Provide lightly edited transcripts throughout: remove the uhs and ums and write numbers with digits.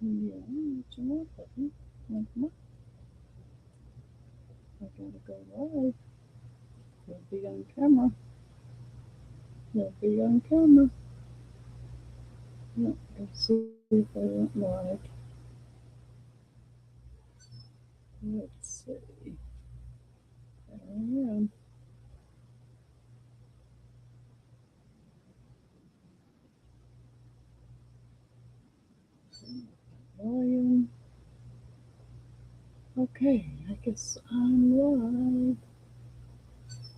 Yeah, what you want, buddy? Come on, I gotta go live. You'll be on camera. You'll be on camera. Let's see if I went live. Let's see. There I am. Volume. Okay, I guess I'm live.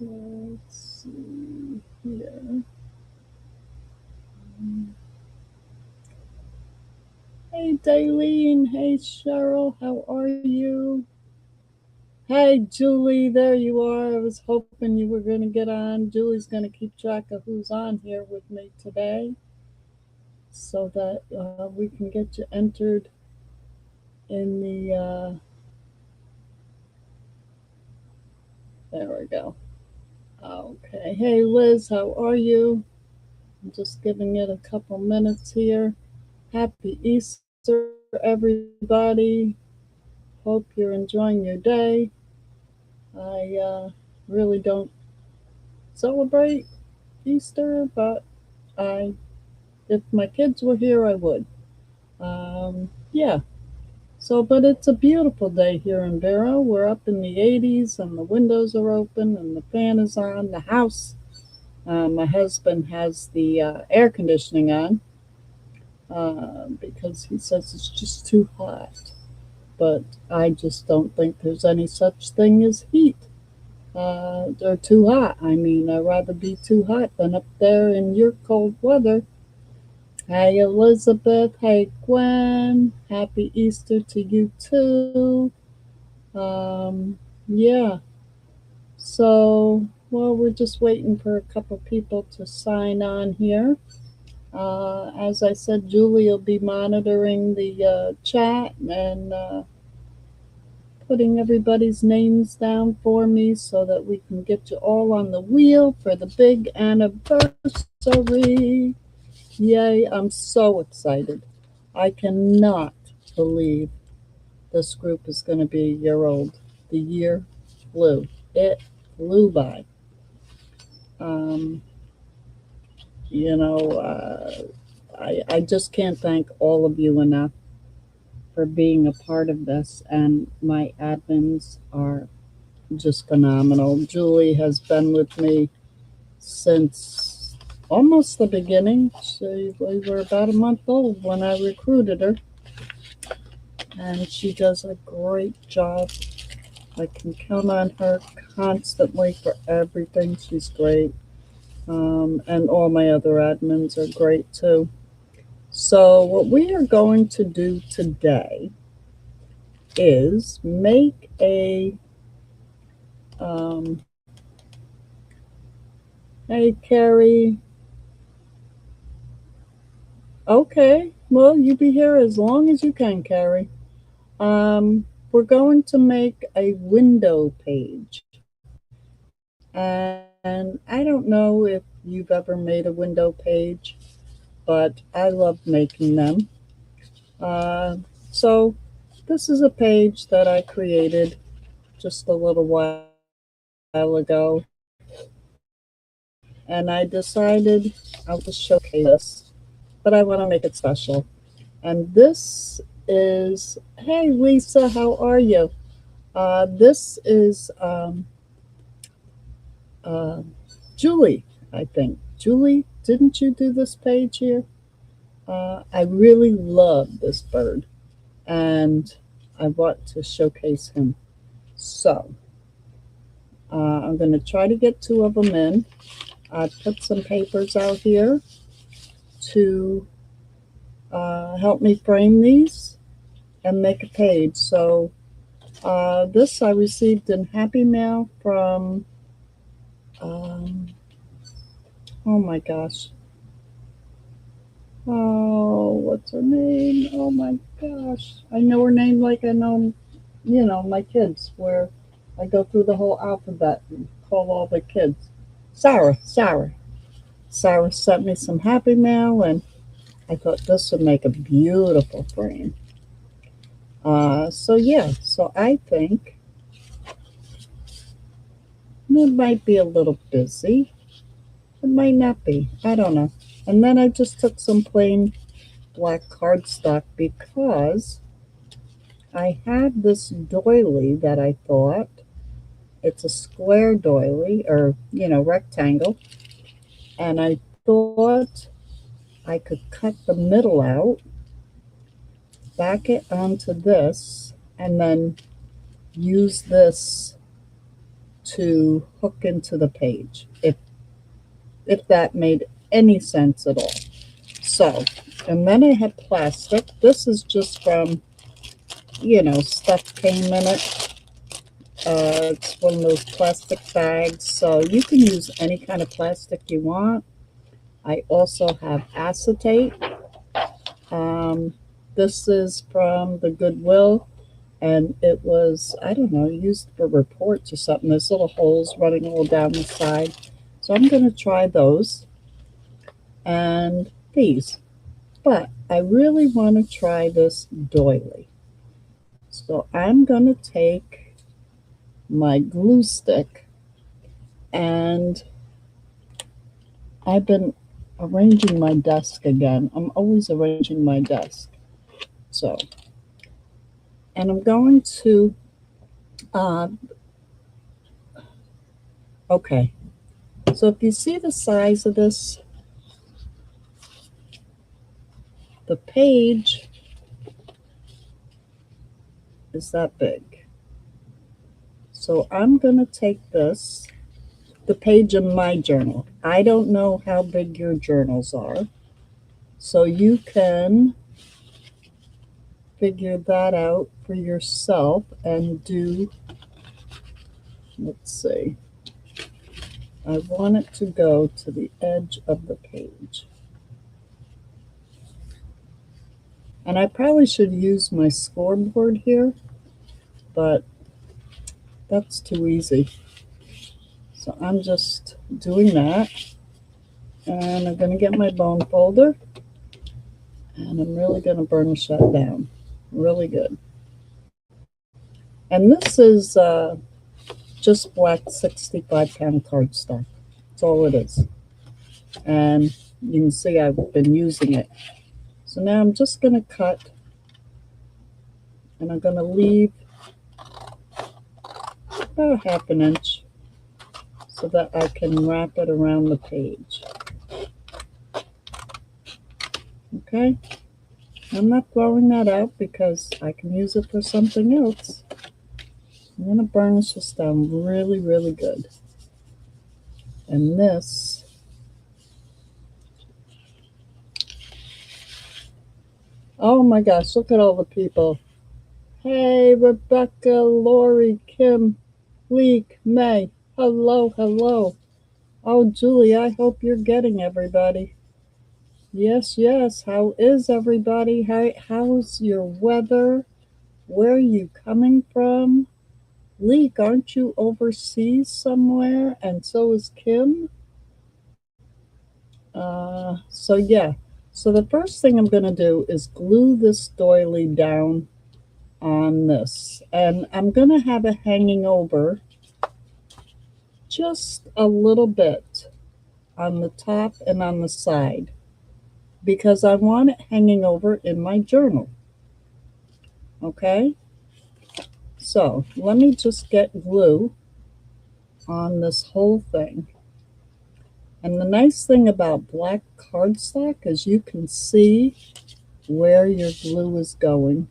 Let's see here. Hey, Daleen. Hey, Cheryl. How are you? Hey, Julie. There you are. I was hoping you were going to get on. Julie's going to keep track of who's on here with me today so that we can get you entered in the. There we go. Okay. Hey, Liz. How are you? I'm just giving it a couple minutes here. Happy Easter, everybody. Hope you're enjoying your day. I really don't celebrate Easter, but I, if my kids were here, I would. Yeah. So, but it's a beautiful day here in Barrow. We're up in the 80s, and the windows are open, and the fan is on. The house, my husband has the air conditioning on because he says it's just too hot. But I just don't think there's any such thing as heat. They're too hot. I mean, I'd rather be too hot than up there in your cold weather. Hey, Elizabeth. Hey, Gwen. Happy Easter to you too. Yeah. So, well, we're just waiting for a couple people to sign on here. As I said, Julie will be monitoring the chat and putting everybody's names down for me so that we can get you all on the wheel for the big anniversary. Yay, I'm so excited. I cannot believe this group is going to be a year old. The year flew. It flew by. Um, you know, I just can't thank all of you enough for being a part of this, and my admins are just phenomenal. Julie has been with me since almost the beginning. We were about a month old when I recruited her, and she does a great job. I can count on her constantly for everything. She's great. And all my other admins are great too. So, what we are going to do today is make a. Um, hey, Carrie. Okay, well, you be here as long as you can, Carrie. We're going to make a window page. And I don't know if you've ever made a window page, but I love making them. Uh, so, this is a page that I created just a little while ago, and I decided I'll just showcase this, but I want to make it special. And this is, hey Lisa, how are you? This is uh, Julie, I think. Julie, didn't you do this page here? I really love this bird, and I want to showcase him. So I'm going to try to get two of them in. I put some papers out here to help me frame these and make a page. So this I received in Happy Mail from, um, oh my gosh, oh, what's her name? Oh my gosh, I know her name like I know, my kids, where I go through the whole alphabet and call all the kids. Sarah. Sarah sent me some Happy Mail, and I thought this would make a beautiful frame. So yeah, so I think it might be a little busy. It might not be. I don't know. And then I just took some plain black cardstock because I had this doily that I thought it's a square doily or, rectangle. And I thought I could cut the middle out, back it onto this, and then use this to hook into the page, if that made any sense at all. So, and then I had plastic. This is just from, stuff came in it. It's one of those plastic bags, so you can use any kind of plastic you want. I also have acetate. Um, this is from the Goodwill, and it was, I don't know, used for reports or something. There's little holes running all down the side. So I'm going to try those and these. But I really want to try this doily. So I'm going to take my glue stick, and I've been arranging my desk again. I'm always arranging my desk. So, and I'm going to, uh, okay. So if you see the size of this, the page is that big. So I'm going to take this, the page in my journal. I don't know how big your journals are, so you can figure that out for yourself and do, let's see, I want it to go to the edge of the page. And I probably should use my scoreboard here, but that's too easy. So I'm just doing that. And I'm going to get my bone folder. And I'm really going to burnish that down. Really good. And this is just black 65-pound cardstock. That's all it is. And you can see I've been using it. So now I'm just going to cut, and I'm going to leave about 1/2 inch so that I can wrap it around the page. Okay, I'm not throwing that out because I can use it for something else. I'm going to burnish this down really, really good. And this, oh my gosh, look at all the people. Hey, Rebecca, Lori, Kim, Leek, May. Hello, hello. Oh, Julie, I hope you're getting everybody. Yes, yes. How is everybody? How's your weather? Where are you coming from? Leek, aren't you overseas somewhere? And so is Kim. So yeah. So the first thing I'm going to do is glue this doily down on this. And I'm going to have it hanging over just a little bit on the top and on the side, because I want it hanging over in my journal. Okay? So let me just get glue on this whole thing. And the nice thing about black cardstock is you can see where your glue is going.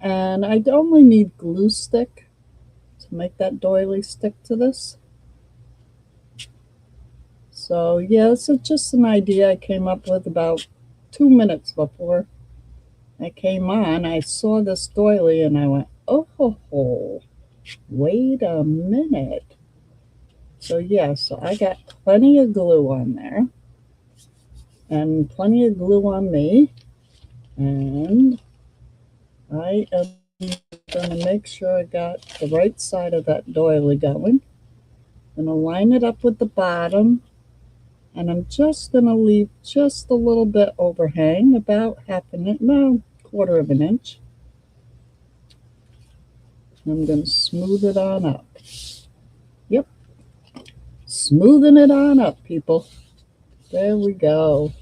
And I only need glue stick to make that doily stick to this. So yeah, this is just an idea I came up with about 2 minutes before I came on. I saw this doily and I went, oh, wait a minute. So yeah, so I got plenty of glue on there and plenty of glue on me. And I am going to make sure I got the right side of that doily going. I'm going to line it up with the bottom. And I'm just going to leave just a little bit overhang, about 1/2 inch, no, 1/4 inch. I'm going to smooth it on up. Yep, smoothing it on up, people. There we go.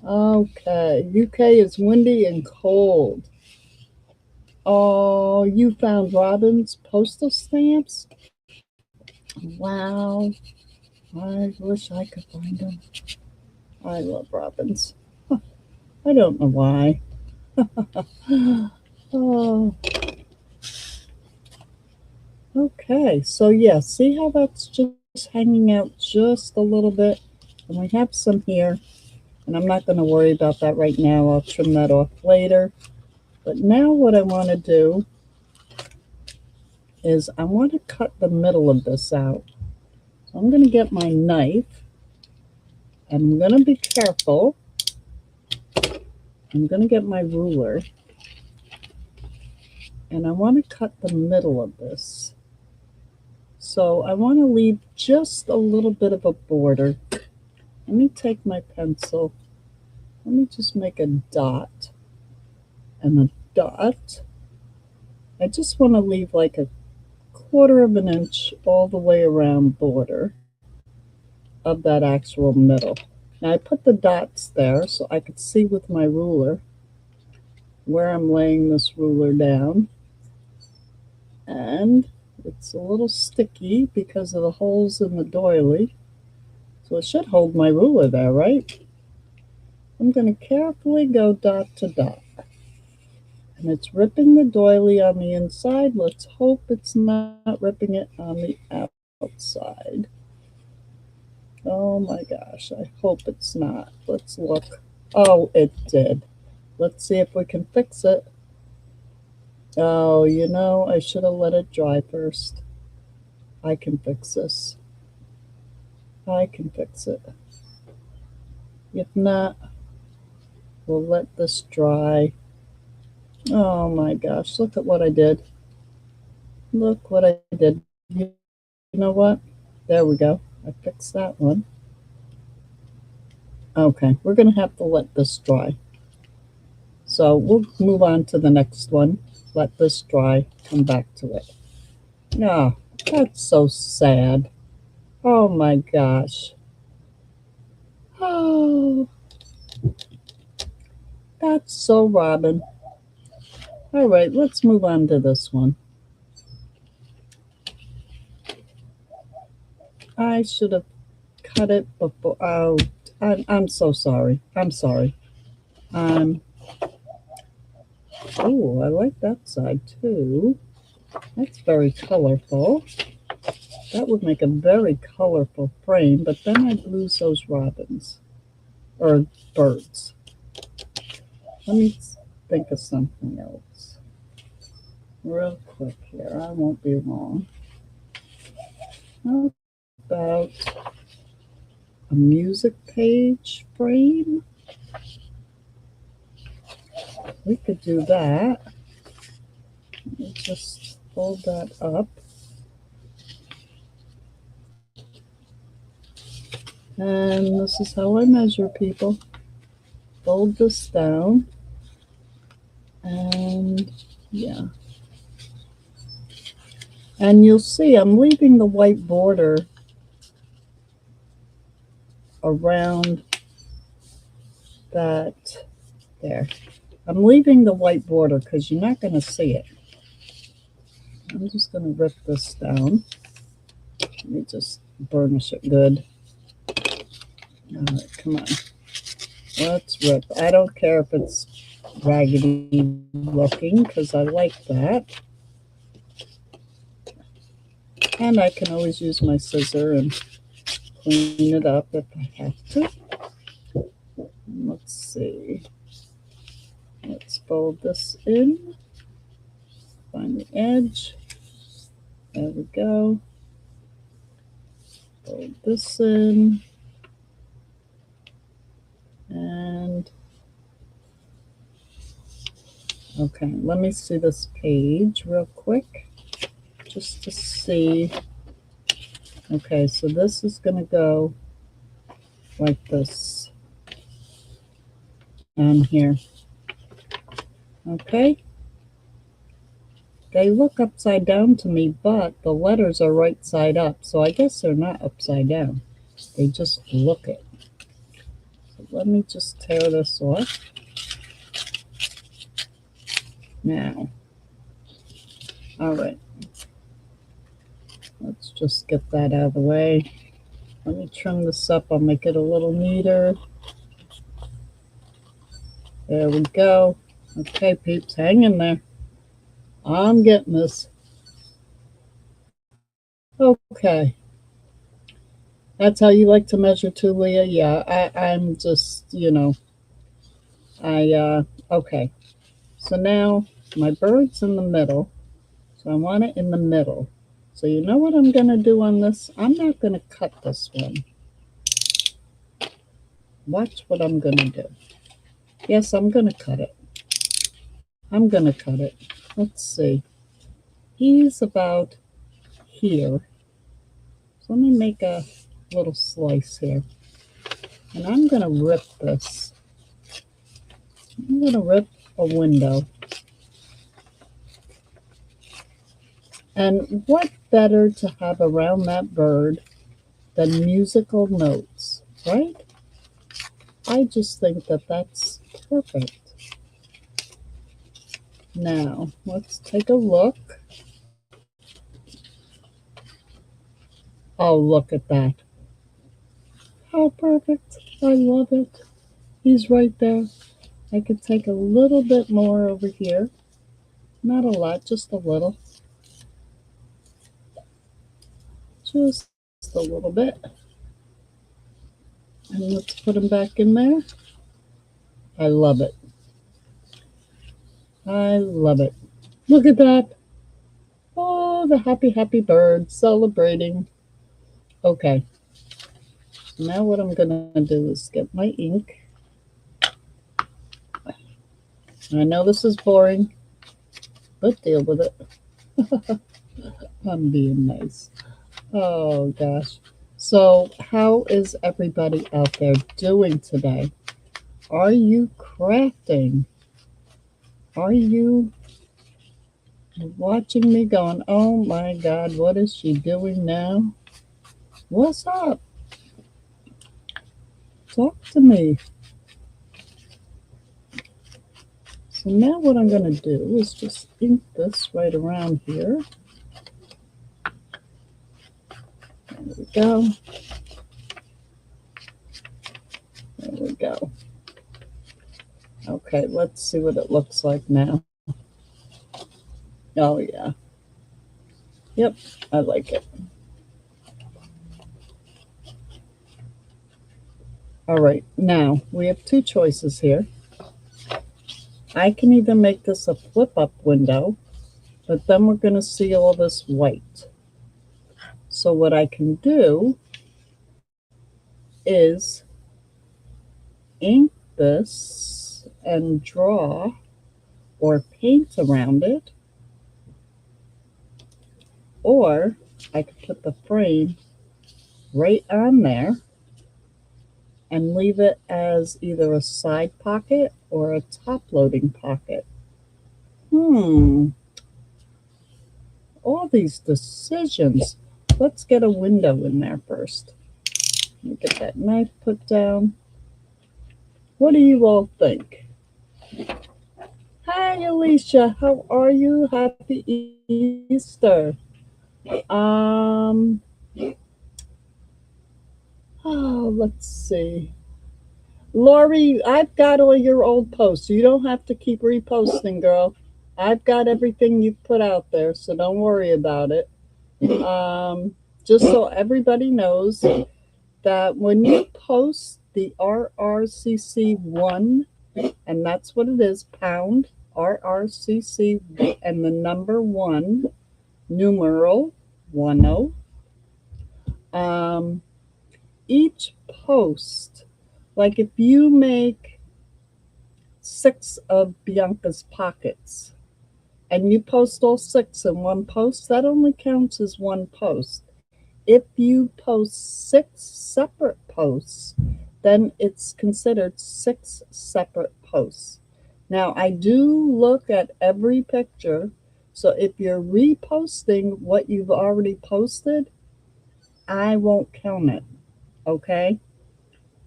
Okay, UK is windy and cold. Oh, you found Robin's postal stamps? Wow, I wish I could find them. I love Robin's. I don't know why. Oh, okay, so yeah, see how that's just hanging out just a little bit? And we have some here, and I'm not going to worry about that right now. I'll trim that off later. But now what I want to do is I want to cut the middle of this out. So I'm going to get my knife, and I'm going to be careful. I'm going to get my ruler, and I want to cut the middle of this. So I want to leave just a little bit of a border. Let me take my pencil. Let me just make a dot. And the dot, I just want to leave like a 1/4 of an inch all the way around border of that actual middle. Now I put the dots there so I could see with my ruler where I'm laying this ruler down. And it's a little sticky because of the holes in the doily. So it should hold my ruler there, right? I'm going to carefully go dot to dot. And it's ripping the doily on the inside. Let's hope it's not ripping it on the outside. Oh my gosh, I hope it's not. Let's look. Oh, it did. Let's see if we can fix it. Oh, you know, I should have let it dry first. I can fix this. I can fix it. If not, we'll let this dry. Oh my gosh, look at what I did. Look what I did. You know what? There we go. I fixed that one. Okay, we're going to have to let this dry. So we'll move on to the next one. Let this dry, come back to it. Ah, that's so sad. Oh my gosh. Oh, that's so Robin. All right, let's move on to this one. I should have cut it before. Oh, I'm so sorry. I'm sorry. Oh, I like that side too. That's very colorful. That would make a very colorful frame, but then I'd lose those robins or birds. Let me think of something else real quick here. I won't be long. How about a music page frame? We could do that. Let me just fold that up. And this is how I measure, people. Fold this down. And yeah. And you'll see I'm leaving the white border around that there. I'm leaving the white border because you're not going to see it. I'm just going to rip this down. Let me just burnish it good. All right, come on. Let's rip. I don't care if it's raggedy looking because I like that. And I can always use my scissor and clean it up if I have to. Let's see. Let's fold this in. Find the edge. There we go. Fold this in. And okay, let me see this page real quick just to see. Okay, so this is going to go like this on here. Okay. They look upside down to me, but the letters are right side up, so I guess they're not upside down. They just look it. So let me just tear this off. Now, all right. Let's just get that out of the way. Let me trim this up. I'll make it a little neater. There we go. Okay, peeps, hang in there. I'm getting this. Okay. That's how you like to measure too, Leah? Yeah, I'm just, okay. So now my bird's in the middle. So I want it in the middle. So you know what I'm going to do on this? I'm not going to cut this one. Watch what I'm going to do. Yes, I'm going to cut it. I'm going to cut it. Let's see. He's about here. So let me make a little slice here. And I'm going to rip this. I'm going to rip a window. And what better to have around that bird than musical notes, right? I just think that that's perfect. Now, let's take a look. Oh, look at that. How perfect. I love it. He's right there. I could take a little bit more over here. Not a lot, just a little. Just a little bit. And let's put him back in there. I love it. I love it. Look at that. Oh, the happy, happy bird celebrating. Okay. So now what I'm going to do is get my ink. I know this is boring, but deal with it. I'm being nice. Oh, gosh. So how is everybody out there doing today? Are you crafting? Are you watching me going, oh my God, what is she doing now? What's up? Talk to me. So now what I'm going to do is just ink this right around here. There we go. There we go. Okay, let's see what it looks like now. Oh, yeah. Yep, I like it. All right, now we have two choices here. I can either make this a flip-up window, but then we're going to see all this white. So what I can do is ink this and draw or paint around it, or I could put the frame right on there and leave it as either a side pocket or a top loading pocket. All these decisions. Let's get a window in there first. Let me get that knife put down. What do you all think? Hi, Alicia. How are you? Happy Easter. Let's see. Lori, I've got all your old posts. You don't have to keep reposting, girl. I've got everything you've put out there, so don't worry about it. Just so everybody knows that when you post the RRCC1, and that's what it is, pound RRCC and the number 1, numeral 10. Each post, like if you make 6 of Bianca's pockets and you post all 6 in one post, that only counts as one post. If you post 6 separate posts, then it's considered 6 separate posts. Now, I do look at every picture So if you're reposting what you've already posted, I won't count it. Okay?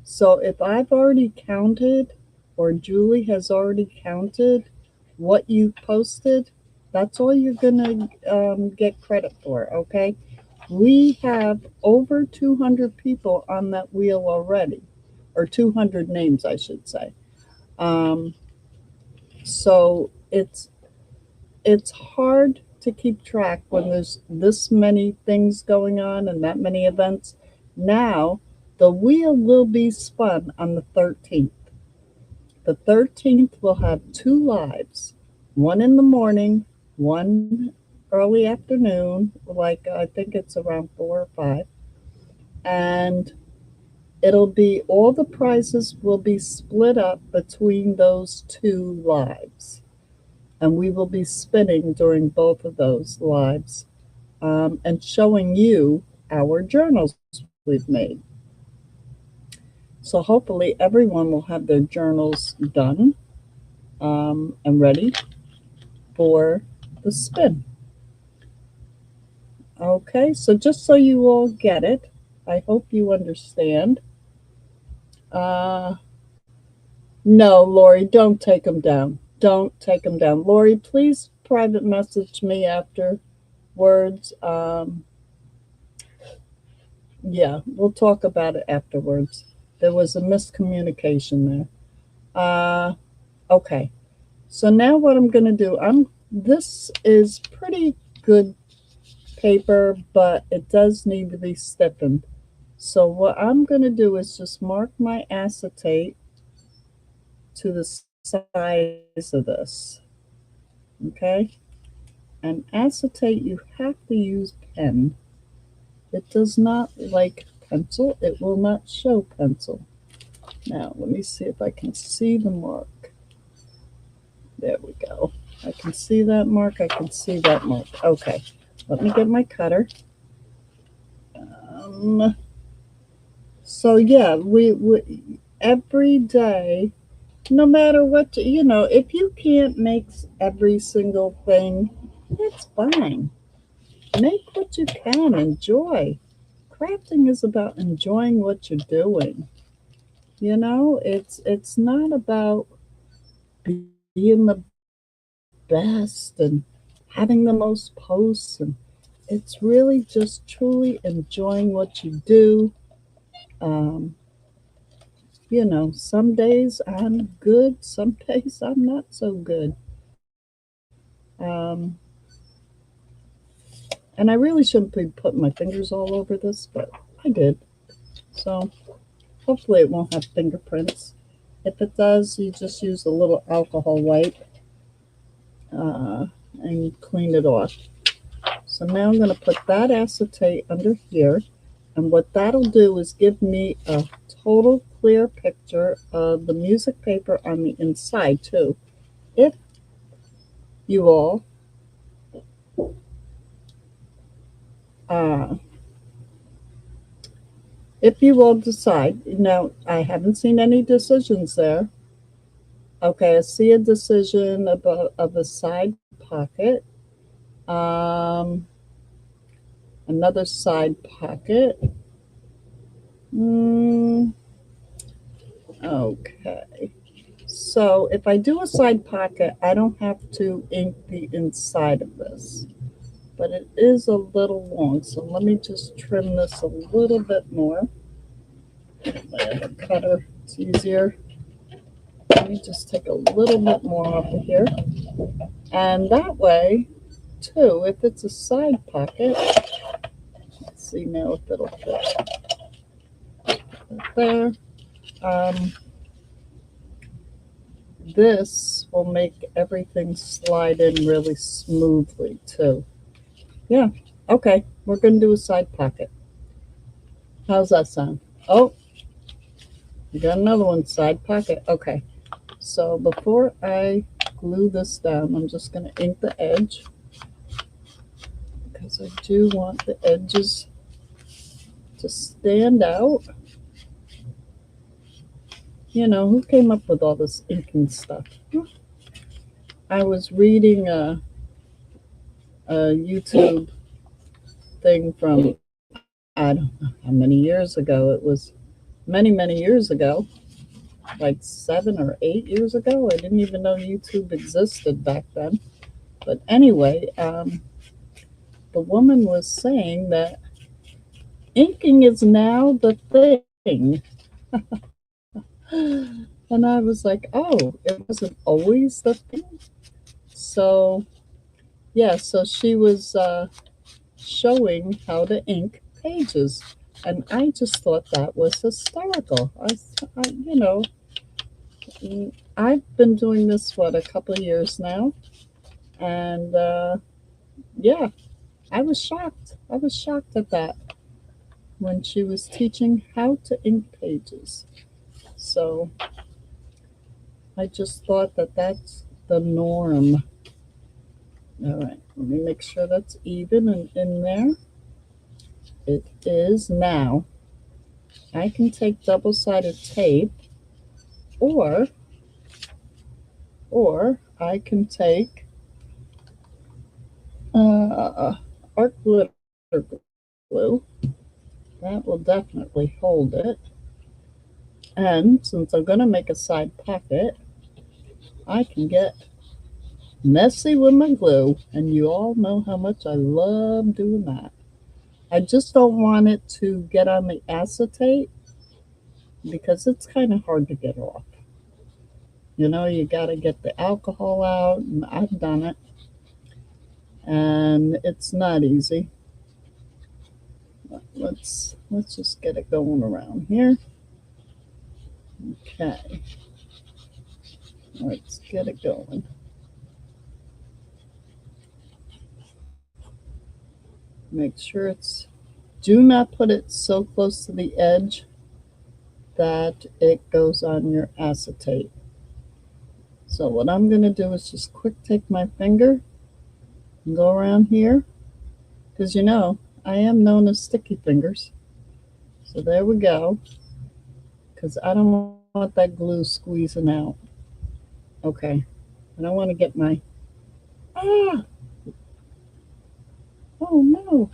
So if I've already counted or Julie has already counted what you posted, that's all you're going to get credit for. Okay? We have over 200 people on that wheel already, or 200 names, I should say. Um, so it's hard to keep track when there's this many things going on and that many events. Now, the wheel will be spun on the 13th. The 13th will have two lives, one in the morning, one early afternoon, like I think it's around 4 or 5. And it'll be all the prizes will be split up between those two lives. And we will be spinning during both of those lives and showing you our journals we've made. So hopefully everyone will have their journals done and ready for the spin. Okay, so just so you all get it, I hope you understand. Uh, no, Lori, don't take them down. Don't take them down. Lori, please private message me afterwards. Yeah, we'll talk about it afterwards. There was a miscommunication there. Okay. So now what I'm going to do, this is pretty good paper, but it does need to be stiffened. So what I'm going to do is just mark my acetate to the size of this. Okay? And acetate, you have to use pen. It does not like pencil. It will not show pencil. Now, let me see if I can see the mark. There we go. I can see that mark. I can see that mark. Okay, let me get my cutter. So yeah, we every day, no matter what, if you can't make every single thing, that's fine. Make what you can. Enjoy. Crafting is about enjoying what you're doing. It's not about being the best and having the most posts, and it's really just truly enjoying what you do. Um, some days I'm good, some days I'm not so good. Um, and I really shouldn't be putting my fingers all over this, but I did. So hopefully it won't have fingerprints. If it does, you just use a little alcohol wipe and clean it off. So now I'm going to put that acetate under here. And what that'll do is give me a total clear picture of the music paper on the inside too. If you all uh, decide, now I haven't seen any decisions there. Okay, I see a decision of a side pocket. Another side pocket. Okay. So if I do a side pocket, I don't have to ink the inside of this, but it is a little long. So let me just trim this a little bit more. I have a cutter, it's easier. Let me just take a little bit more off of here. And that way, too, if it's a side pocket, let's see now if it'll fit there. This will make everything slide in really smoothly too. Yeah, okay, we're going to do a side pocket. How's that sound? Oh, you got another one, side pocket. Okay, so before I glue this down, I'm just going to ink the edge because I do want the edges to stand out. Who came up with all this inking stuff? I was reading a YouTube thing from, I don't know how many years ago. It was many, many years ago, like 7 or 8 years ago. I didn't even know YouTube existed back then. But anyway, the woman was saying that inking is now the thing. And I was like, oh, it wasn't always the thing. So, yeah, so she was showing how to ink pages. And I just thought that was hysterical. You know, I've been doing this, what, a couple of years now. And yeah, I was shocked. I was shocked at that when she was teaching how to ink pages. So I just thought that that's the norm. All right, let me make sure that's even and in there. It is now. I can take double-sided tape, or I can take art glitter glue. That will definitely hold it. And since I'm going to make a side pocket, I can get messy with my glue. And you all know how much I love doing that. I just don't want it to get on the acetate because it's kind of hard to get off. You know, you got to get the alcohol out, and I've done it, and it's not easy. Let's just get it going around here. Okay, let's get it going. Make sure it's, do not put it so close to the edge that it goes on your acetate. So what I'm going to do is just quick take my finger and go around here, because you know I am known as sticky fingers. So there we go, because I don't want that glue squeezing out. Okay, I don't want to get my, ah, oh no,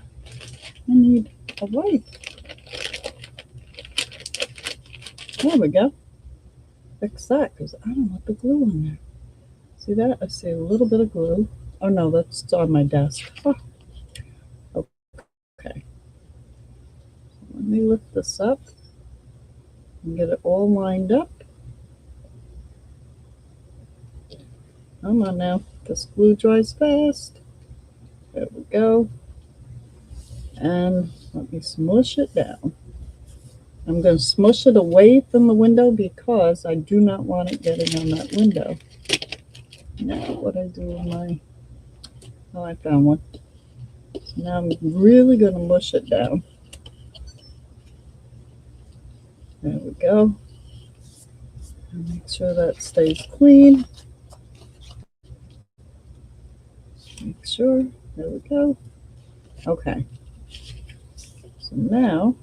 I need a wipe. There we go. Fix that, because I don't want the glue on there. See that? I see a little bit of glue. Oh no, that's on my desk. Oh. Okay. Let me lift this up and get it all lined up. Come on now. This glue dries fast. There we go. And let me smush it down. I'm going to smush it away from the window because I do not want it getting on that window. Now what I do with my, oh, I found one. So now I'm really going to mush it down. There we go. And make sure that stays clean. Make sure. There we go. Okay. So now,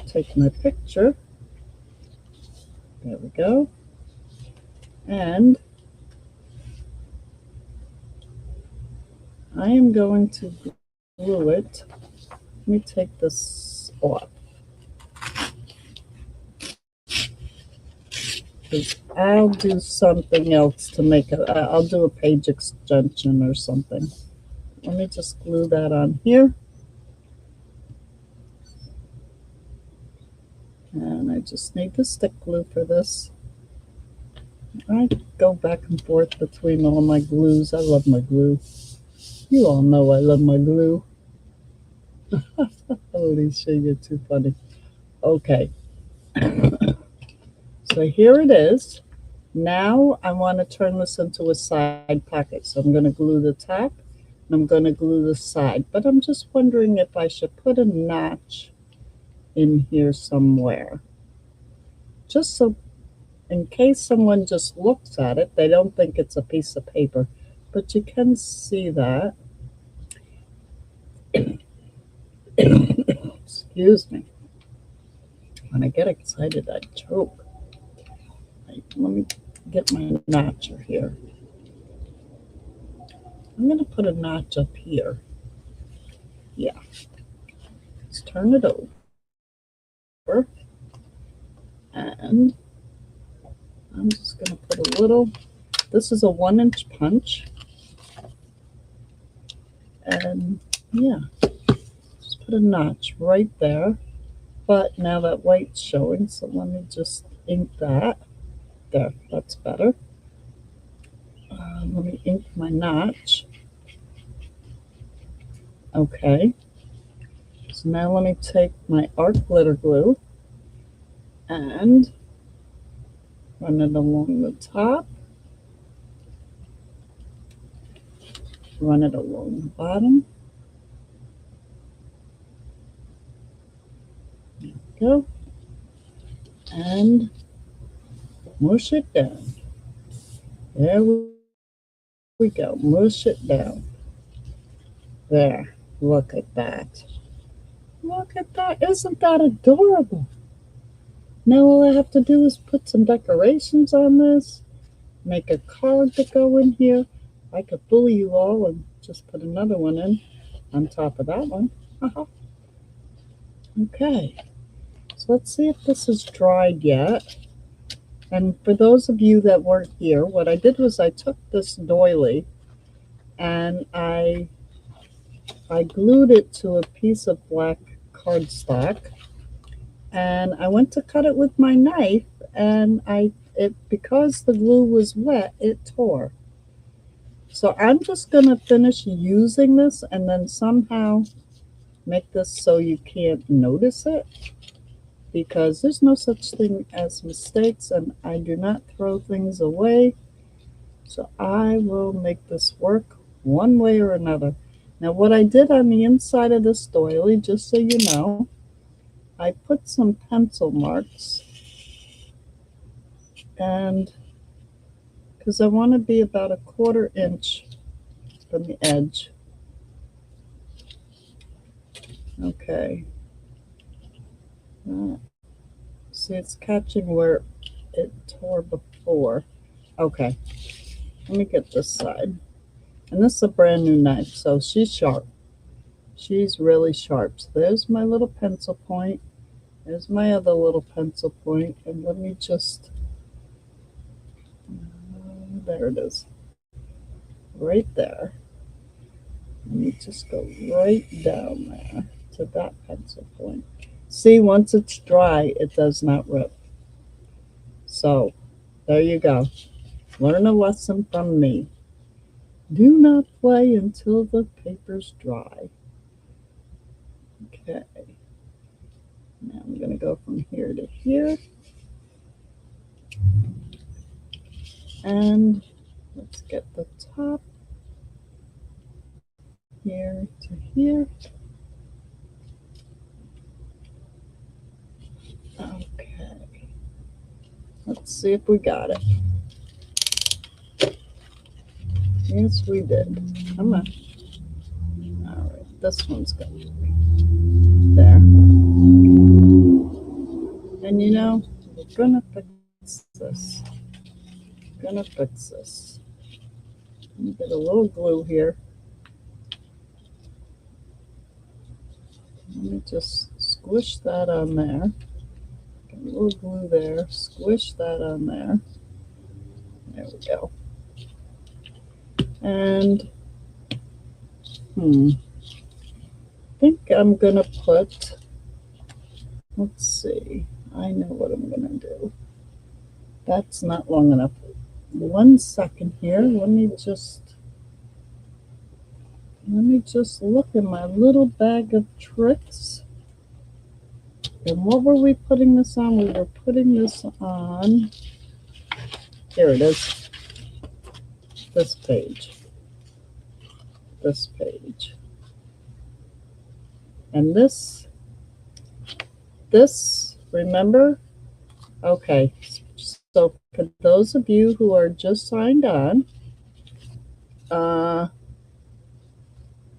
take my picture. There we go. And I am going to glue it. Let me take this off, because I'll do something else to make it. I'll do a page extension or something. Let me just glue that on here. And I just need the stick glue for this. I go back and forth between all my glues. I love my glue. You all know I love my glue. Holy shit, you're too funny. Okay. So here it is. Now I want to turn this into a side pocket. So I'm going to glue the top and I'm going to glue the side. But I'm just wondering if I should put a notch in here somewhere. Just so in case someone just looks at it, they don't think it's a piece of paper. But you can see that. Excuse me. When I get excited, I choke. Let me get my notcher here. I'm going to put a notch up here. Yeah. Let's turn it over. And I'm just going to put a little, this is a 1-inch punch. And yeah, just put a notch right there. But now that white's showing, so let me just ink that. There, that's better. Let me ink my notch. Okay. So now let me take my art glitter glue and run it along the top, run it along the bottom. There we go. And mush it down. There we go. Mush it down. There. Look at that. Look at that. Isn't that adorable? Now all I have to do is put some decorations on this, make a card to go in here. I could bully you all and just put another one in on top of that one. Okay, so let's see if this is dried yet. And for those of you that weren't here, what I did was I took this doily and I glued it to a piece of black cardstock, and I went to cut it with my knife, and because the glue was wet, it tore. So I'm just going to finish using this and then somehow make this so you can't notice it, because there's no such thing as mistakes and I do not throw things away. So I will make this work one way or another. Now what I did on the inside of this doily, just so you know, I put some pencil marks, and because I want to be about a 1/4 inch from the edge. Okay. See, it's catching where it tore before. Okay, let me get this side. And this is a brand new knife, so she's sharp. She's really sharp. So there's my little pencil point. There's my other little pencil point. And let me just, there it is. Right there. Let me just go right down there to that pencil point. See, once it's dry, it does not rip. So there you go. Learn a lesson from me. Do not play until the paper's dry. Okay. Now I'm going to go from here to here. And let's get the top here to here. Okay. Let's see if we got it. Yes, we did. Come on. All right, this one's good. There. And you know, we're gonna fix this. Gonna fix this. Let me get a little glue here. Let me just squish that on there. Get a little glue there. Squish that on there. There we go. And I think I'm gonna put, let's see, I know what I'm gonna do. That's not long enough. 1 second here. Let me just look in my little bag of tricks. And what were we putting this on? We were putting this on, here it is, this page. This page. And this, remember? Okay, so for those of you who are just signed on,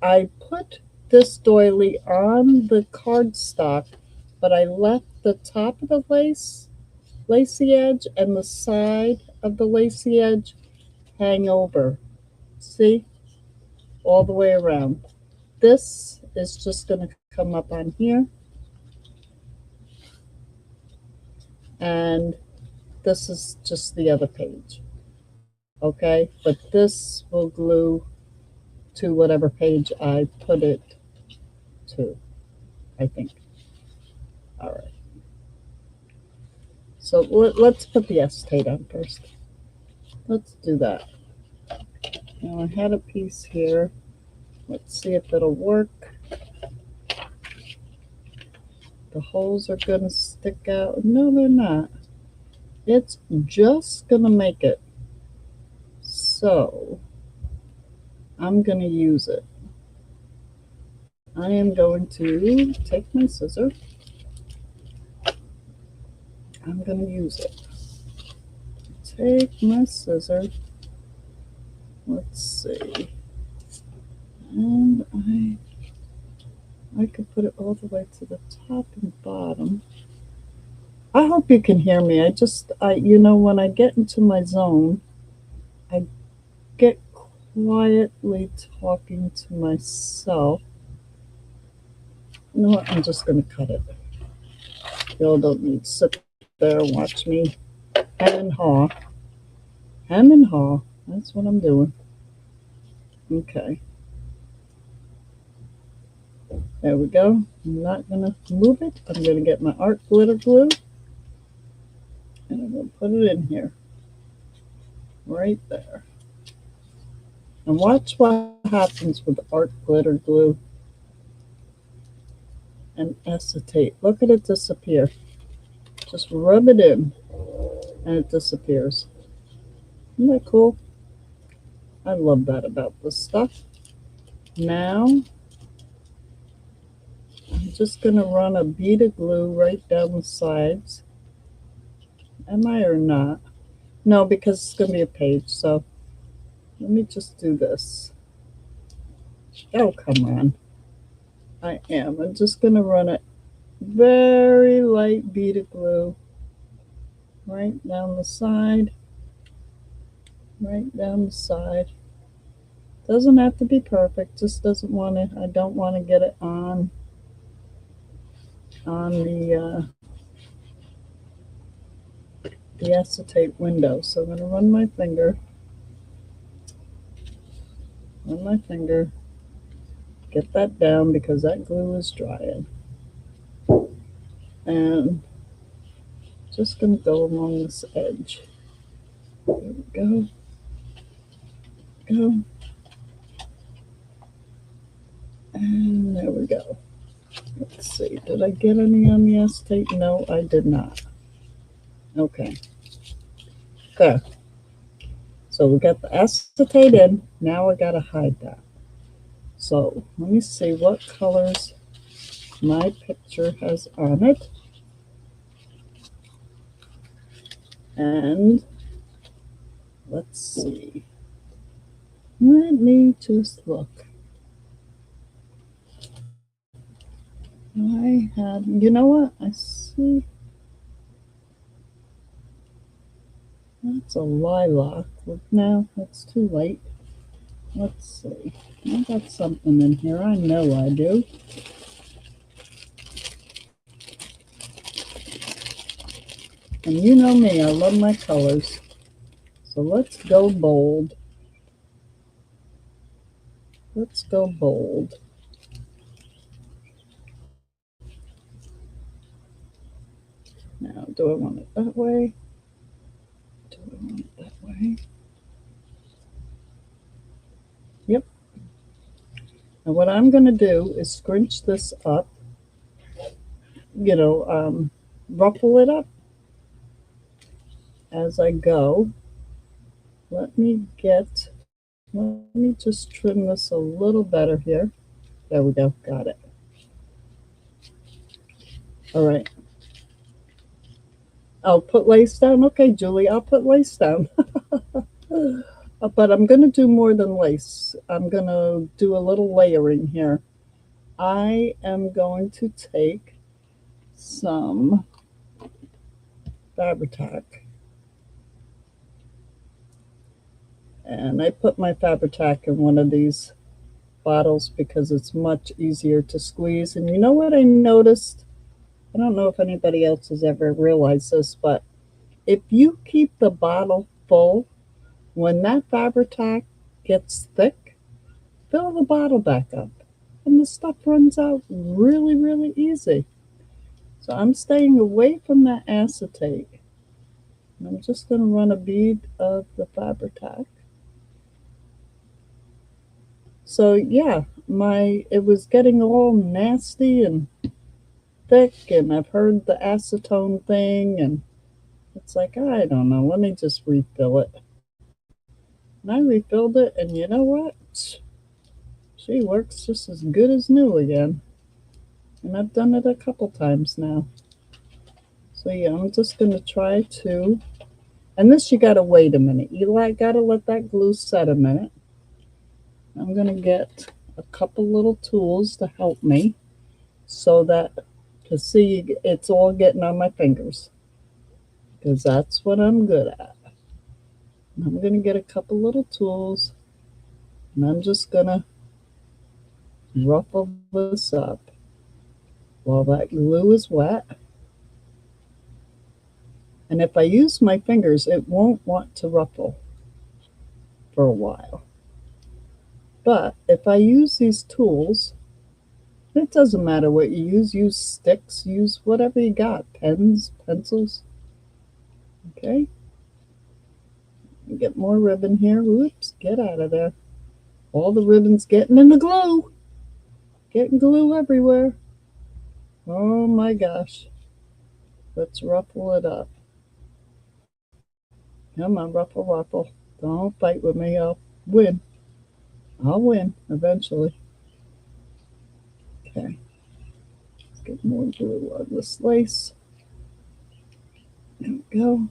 I put this doily on the cardstock, but I left the top of the lacy edge and the side of the lacy edge hang over. See? all the way around. This is just going to come up on here. And this is just the other page. Okay, but this will glue to whatever page I put it to, I think. All right. So let's put the acetate on first. Let's do that. Now I had a piece here. Let's see if it'll work. The holes are going to stick out. No, they're not. It's just going to make it. So I'm going to use it. I am going to take my scissor. I'm going to use it. Take my scissor. Let's see. And I could put it all the way to the top and bottom. I hope you can hear me. You know, when I get into my zone, I get quietly talking to myself. You know what? I'm just going to cut it. Y'all don't need to sit there and watch me hem and haw. Hem and haw. That's what I'm doing. Okay. There we go. I'm not going to move it. I'm going to get my art glitter glue. And I'm going to put it in here. Right there. And watch what happens with the art glitter glue and acetate. Look at it disappear. Just rub it in and it disappears. Isn't that cool? I love that about this stuff. Now, I'm just going to run a bead of glue right down the sides. Am I or not? No, because it's going to be a page. So let me just do this. Oh, come on. I am. I'm just going to run a very light bead of glue right down the side. Right down the side. Doesn't have to be perfect. Just doesn't want to. I don't want to get it on the acetate window. So I'm going to run my finger. Get that down because that glue is drying. And just going to go along this edge. There we go. And there we go. Let's see. Did I get any on the acetate? No, I did not. Okay. There. So we got the acetate in. Now I got to hide that. So let me see what colors my picture has on it. And let's see. Let me just look. You know what? I see. That's a lilac. No, that's too late. Let's see. I got something in here. I know I do. And you know me, I love my colors. So let's go bold. Let's go bold. Now, do I want it that way? Do I want it that way? Yep. And what I'm going to do is scrunch this up, ruffle it up as I go. Let me just trim this a little better here. There we go. Got it. All right. I'll put lace down. Okay, Julie, I'll put lace down. But I'm going to do more than lace. I'm going to do a little layering here. I am going to take some Fabri-Tac. And I put my Fabri-Tac in one of these bottles because it's much easier to squeeze. And you know what I noticed? I don't know if anybody else has ever realized this, but if you keep the bottle full, when that Fabri-Tac gets thick, fill the bottle back up. And the stuff runs out really, really easy. So I'm staying away from that acetate. And I'm just going to run a bead of the Fabri-Tac. So yeah, it was getting all nasty and thick, and I've heard the acetone thing, and it's like, I don't know, let me just refill it. And I refilled it, and you know what? She works just as good as new again. And I've done it a couple times now. So yeah, I'm just going to try to, and this you got to wait a minute. You got to let that glue set a minute. I'm going to get a couple little tools to help me so that, to see, it's all getting on my fingers, because that's what I'm good at. And I'm going to get a couple little tools, and I'm just going to ruffle this up while that glue is wet. And if I use my fingers, it won't want to ruffle for a while. But if I use these tools, it doesn't matter what you use sticks, use whatever you got, pens, pencils. Okay. Get more ribbon here. Whoops, get out of there. All the ribbon's getting in the glue. Getting glue everywhere. Oh my gosh. Let's ruffle it up. Come on, ruffle, ruffle. Don't fight with me. I'll win. I'll win eventually. Okay. Let's get more glue on this lace. There we go.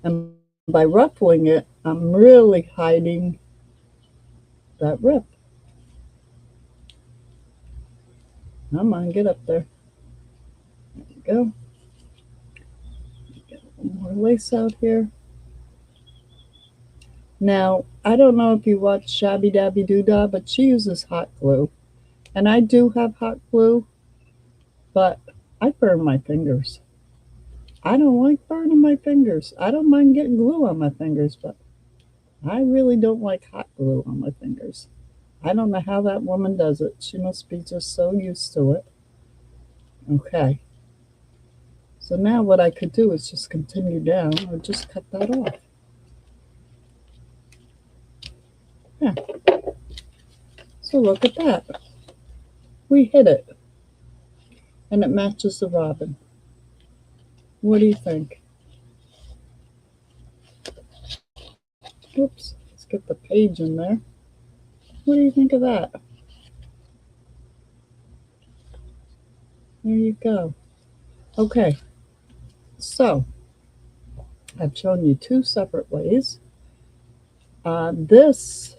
And by ruffling it, I'm really hiding that rip. Come on, get up there. There we go. Get a little more lace out here. Now, I don't know if you watch Shabby Dabby Doodah, but she uses hot glue. And I do have hot glue, but I burn my fingers. I don't like burning my fingers. I don't mind getting glue on my fingers, but I really don't like hot glue on my fingers. I don't know how that woman does it. She must be just so used to it. Okay. So now what I could do is just continue down or just cut that off. Yeah. So look at that. We hit it. And it matches the robin. What do you think? Oops. Let's get the page in there. What do you think of that? There you go. Okay. So, I've shown you two separate ways. This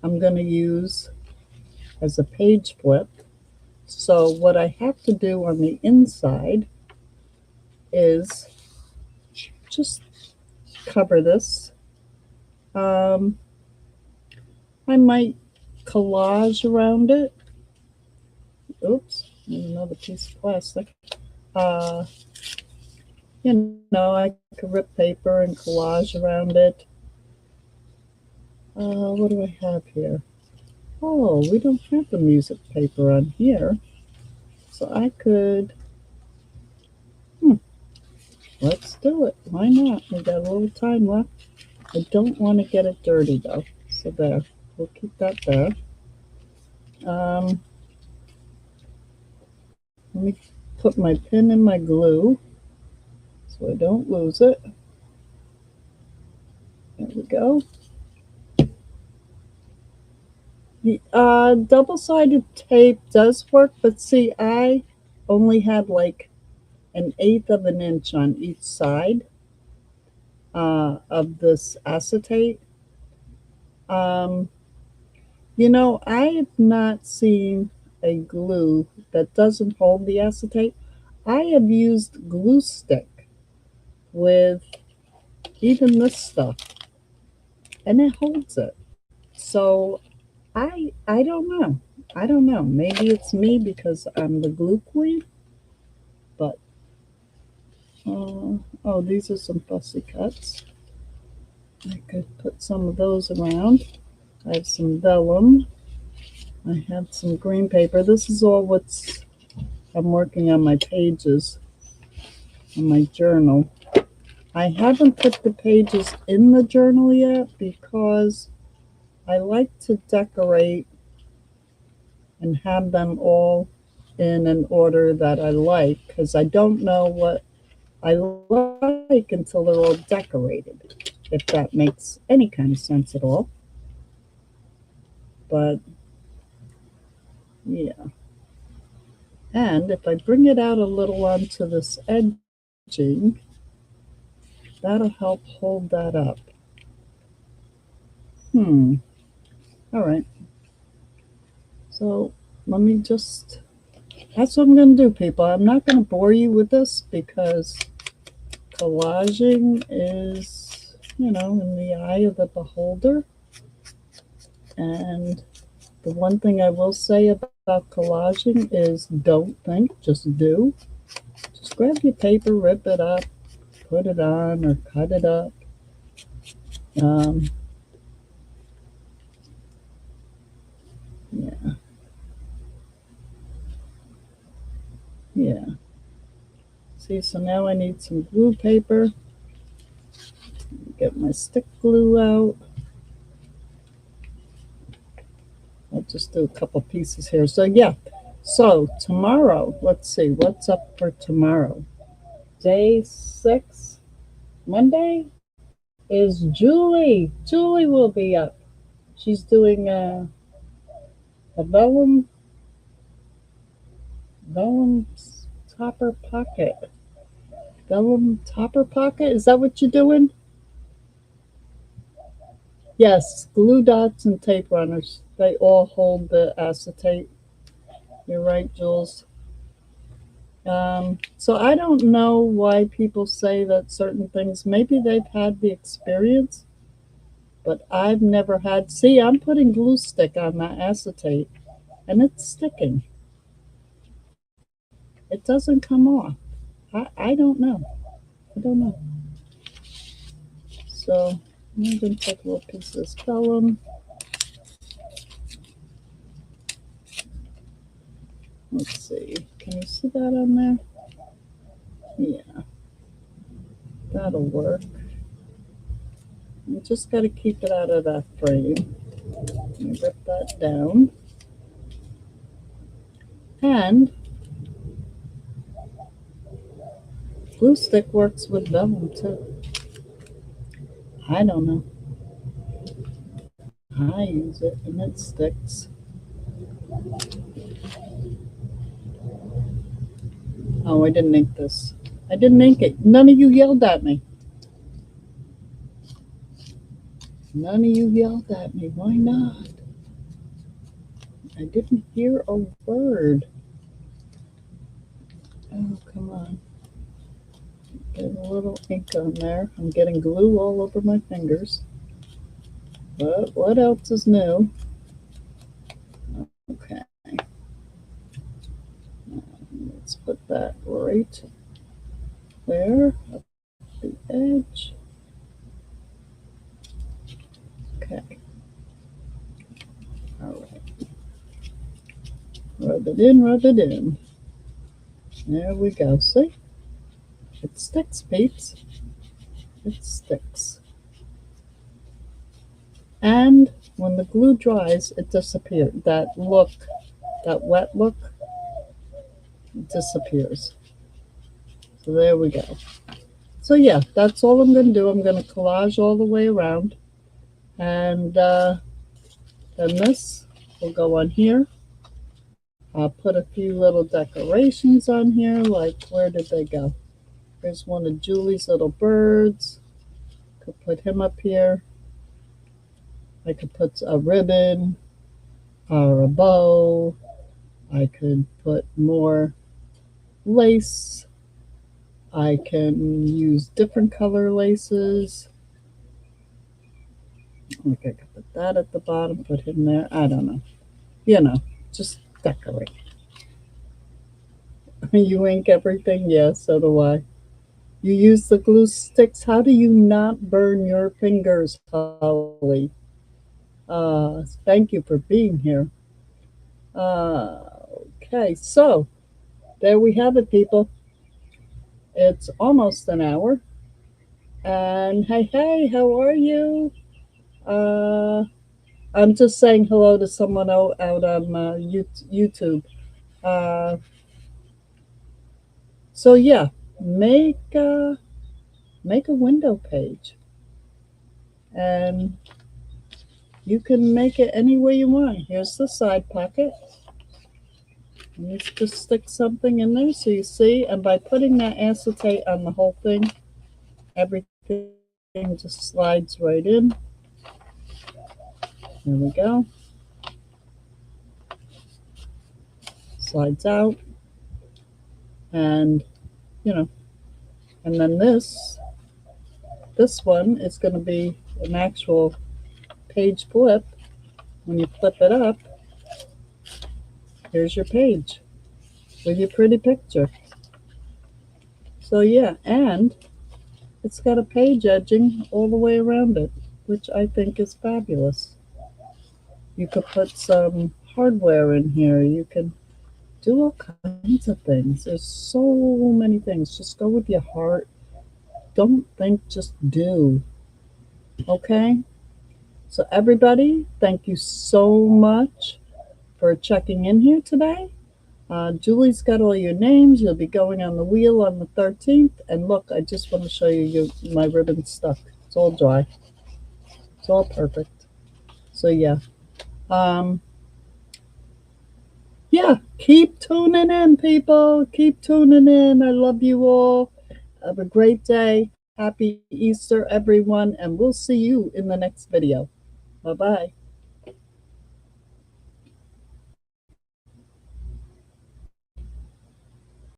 I'm going to use as a page flip. So what I have to do on the inside is just cover this. I might collage around it. Oops, another piece of plastic. You know, I could rip paper and collage around it. What do I have here? Oh, we don't have the music paper on here. So I could, let's do it. Why not? We got a little time left. I don't want to get it dirty though. So there, we'll keep that there. Let me put my pin in my glue so I don't lose it. There we go. The double-sided tape does work, but see, I only had like 1/8 of an inch on each side of this acetate. You know, I have not seen a glue that doesn't hold the acetate. I have used glue stick with even this stuff, and it holds it. So I don't know. I don't know. Maybe it's me because I'm the glue queen, but oh, these are some fussy cuts. I could put some of those around. I have some vellum. I have some green paper. This is all what's I'm working on my pages on my journal. I haven't put the pages in the journal yet because I like to decorate and have them all in an order that I like because I don't know what I like until they're all decorated, if that makes any kind of sense at all. But yeah. And if I bring it out a little onto this edging, that'll help hold that up. All right. So let me just, that's what I'm going to do, people. I'm not going to bore you with this because collaging is, in the eye of the beholder. And the one thing I will say about collaging is don't think, just do. Just grab your paper, rip it up, put it on, or cut it up. Yeah. Yeah. See, so now I need some glue paper. Get my stick glue out. I'll just do a couple pieces here. So yeah. So tomorrow, let's see, what's up for tomorrow? Day 6, Monday, is Julie. Julie will be up. She's doing a vellum topper pocket. Vellum topper pocket? Is that what you're doing? Yes, glue dots and tape runners. They all hold the acetate. You're right, Jules. So I don't know why people say that certain things, maybe they've had the experience, but I've never had. See, I'm putting glue stick on my acetate and it's sticking. It doesn't come off. I don't know. I don't know. So I'm going to take a little piece of this vellum. Let's see. Can you see that on there? Yeah, that'll work. You just got to keep it out of that frame. Let me rip that down. And glue stick works with vellum too. I don't know. I use it and it sticks. Oh, I didn't ink this. I didn't ink it. None of you yelled at me. None of you yelled at me. Why not? I didn't hear a word. Oh, come on. Get a little ink on there. I'm getting glue all over my fingers. But what else is new? Okay. Let's put that right there at the edge. Okay. All right. Rub it in, rub it in. There we go. See? It sticks, peeps. It sticks. And when the glue dries, it disappears. That look, that wet look, disappears. So there we go. So yeah, that's all I'm going to do. I'm going to collage all the way around. And then this will go on here. I'll put a few little decorations on here, like where did they go? There's one of Julie's little birds. Could put him up here. I could put a ribbon or a bow. I could put more lace. I can use different color laces. Like I could put that at the bottom, put him there. I don't know. You know, just decorate. You ink everything? Yeah, so do I. You use the glue sticks. How do you not burn your fingers, Holly? Thank you for being here. Uh, okay, so there we have it, people. It's almost an hour. And hey, hey, how are you? Uh, I'm just saying hello to someone out on YouTube. Uh, so yeah, make make a window page, and you can make it any way you want. Here's the side pocket. And you just stick something in there so you see. And by putting that acetate on the whole thing, everything just slides right in. There we go. Slides out. And, you know, and then this one is going to be an actual page flip. When you flip it up, here's your page with your pretty picture. So yeah, and it's got a page edging all the way around it, which I think is fabulous. You could put some hardware in here. You can do all kinds of things. There's so many things. Just go with your heart. Don't think, just do. Okay? So, everybody, thank you so much for checking in here today. Julie's got all your names. You'll be going on the wheel on the 13th. And look, I just want to show you my ribbon stuck. It's all dry. It's all perfect. So, yeah. Um, yeah, keep tuning in, people. Keep tuning in. I love you all. Have a great day. Happy Easter, everyone. And we'll see you in the next video. Bye bye.